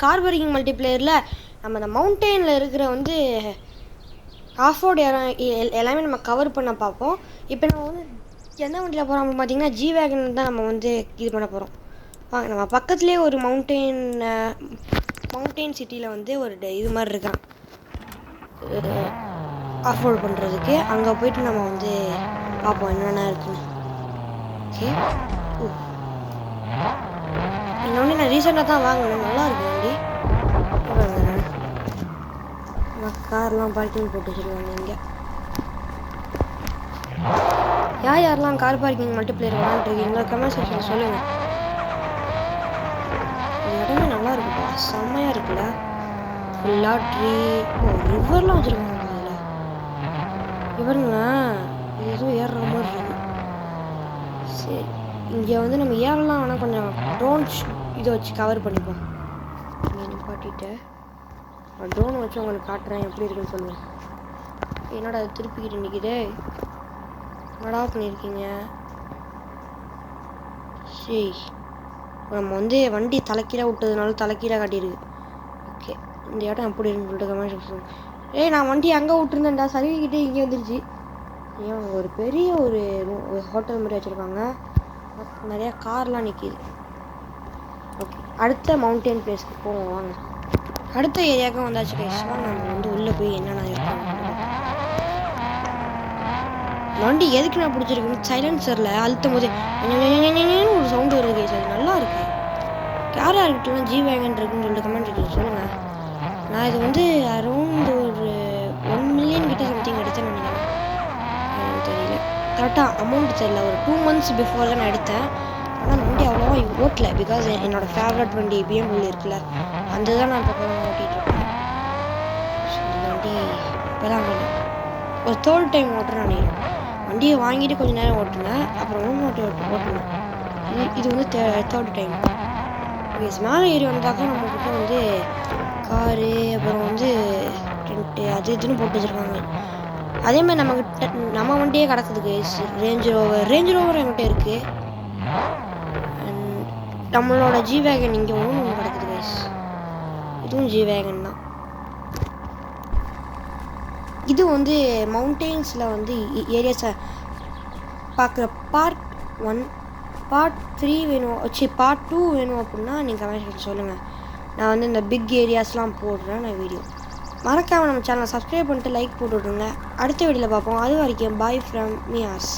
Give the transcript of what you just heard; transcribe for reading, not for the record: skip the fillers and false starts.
Car parking மல்டிப்ளேயரில் நம்ம அந்த மவுண்டெயினில் இருக்கிற வந்து ஆஃப் ரோடு எல்லாமே நம்ம கவர் பண்ண பார்ப்போம். இப்போ நம்ம வந்து எந்த வண்டியில் போகிறோம் அப்படின்னு பார்த்தீங்கன்னா ஜி வேகன் தான் நம்ம வந்து இது பண்ண போகிறோம். வாங்க, நம்ம பக்கத்துலேயே ஒரு மவுண்டெயின் சிட்டியில் வந்து ஒரு இது மாதிரி இருக்கான் ஆஃப் ரோடு பண்ணுறதுக்கு. அங்கே போய்ட்டு நம்ம வந்து பார்ப்போம் என்னென்ன இருக்குன்னு. ஓகே, இந்த வண்டி நான் ரீசெண்டாக தான் வாங்கினேன், நல்லா இருக்கு வண்டி. கார்லாம் பார்க்கிங் போட்டு வச்சுருவாங்க இங்கே. யாரெல்லாம் கார் பார்க்கிங் மல்டிப்ளேயர் விளாண்டுருக்கீங்களா கமெண்ட் செக்ஷனில் சொல்லுங்கள். இந்த இடமே நல்லா இருக்குப்பா, செம்மையாக இருக்குல்ல. ஃபுல்லாக ட்ரீ, ரிவர்லாம் வச்சுருக்காங்க அதில். இவருங்களா இது எதுவும் ஏறுற மாதிரி இருக்கு. சரி, இங்கே வந்து நம்ம ஏறலாம், ஆனால் கொஞ்சம் ட்ரோன் இதை வச்சு கவர் பண்ணிப்போம். இங்கே நிப்பாட்டிட்டு ட்ரோனை வச்சு உங்களுக்கு காட்டுறேன் எப்படி இருக்குன்னு சொல்லுவேன். என்னடா அது திருப்பிக்கிட்டு நிற்கிதே, என்னடா பண்ணியிருக்கீங்க? சரி, நம்ம வந்து வண்டி தலைக்கீழே விட்டதுனால தலைக்கீழே காட்டியிருக்கு. ஓகே, இந்த இடம் எப்படி இருக்குன்னு சொல்லிட்டு கமெண்ட் சொல்லுங்கள். நான் வண்டி அங்கே விட்டுருந்தேன்டா, சர்வீக்கிட்டே இங்கே வந்துருச்சு. ஏன் ஒரு பெரிய ஒரு ஹோட்டல் மாதிரி வச்சுருக்காங்க, நிறையா கார்லாம் நிற்கிது. ஓகே, அடுத்த மவுண்டெயின் பிளேஸ்க்கு போவோம் வாங்க. அடுத்த ஏரியாவுக்கும் வந்தாச்சு கைஸ். வாங்க நம்ம வந்து உள்ளே போய் என்னென்ன இருக்கும். வண்டி எதுக்கு நான் பிடிச்சிருக்குன்னு சைலன்சரில் அழுத்தும் போது ஒரு சவுண்டு வருது கைஸ், அது நல்லா இருக்கு. யாராக இருக்கட்டும் ஜி வேகன் இருக்குன்னு சொல்லிட்டு கமெண்ட் சொல்லுங்கள். நான் இது வந்து அரௌண்ட் ஒரு 1 மில்லியன் கிட்ட சம்திங் எடுத்தேன்னு நினைக்கிறேன். எனக்கு தெரியல கரெக்டாக அமௌண்ட் தெரியல. ஒரு 2 months பிஃபோர் தான் நான் எடுத்தேன். ஆனால் வண்டி அவ்வளோவா ஓட்டல, பிகாஸ் என்னோடய ஃபேவரட் வண்டி BMW இருக்குல்ல, அந்த தான் நான் இப்போ ஓட்டிகிட்டு இருக்கேன். இந்த வண்டி இப்போ தான் ஒரு 3rd டைம் ஓட்டுறேன் நினைக்கிறேன். வண்டியை வாங்கிட்டு கொஞ்சம் நேரம் ஓட்டுனேன், அப்புறம் ஓட்டுனேன். இது வந்து 3rd டைம். மேலே ஏறி வந்தாக்கா நம்மக்கிட்ட வந்து காரு, அப்புறம் வந்து டென்ட்டு அது இதுன்னு போட்டு வச்சுருக்காங்க. அதேமாதிரி நம்ம வண்டியே கிடக்குதுக்கு ரேஞ்ச் ரோவர் என்கிட்ட இருக்குது. நம்மளோட ஜி வேகன் இங்கே ஒன்று கிடக்குது கைஸ், இதுவும் ஜி வேகன் தான். இது வந்து மவுண்டெயின்ஸில் வந்து ஏரியாஸை பார்க்குற பார்ட் 1, பார்ட் 3 வேணும், பார்ட் 2 வேணும் அப்படின்னா நீங்கள் கமெண்ட் சொல்லுங்கள். நான் வந்து இந்த பிக் ஏரியாஸ்லாம் போடுறேன் நான் வீடியோ. மறக்காமல் நம்ம சேனலை சப்ஸ்கிரைப் பண்ணிட்டு லைக் போட்டு விட்ருங்க. அடுத்த வீடியோவில் பார்ப்போம். அது வரைக்கும் பாய் ஃப்ரம் மியாஸ்.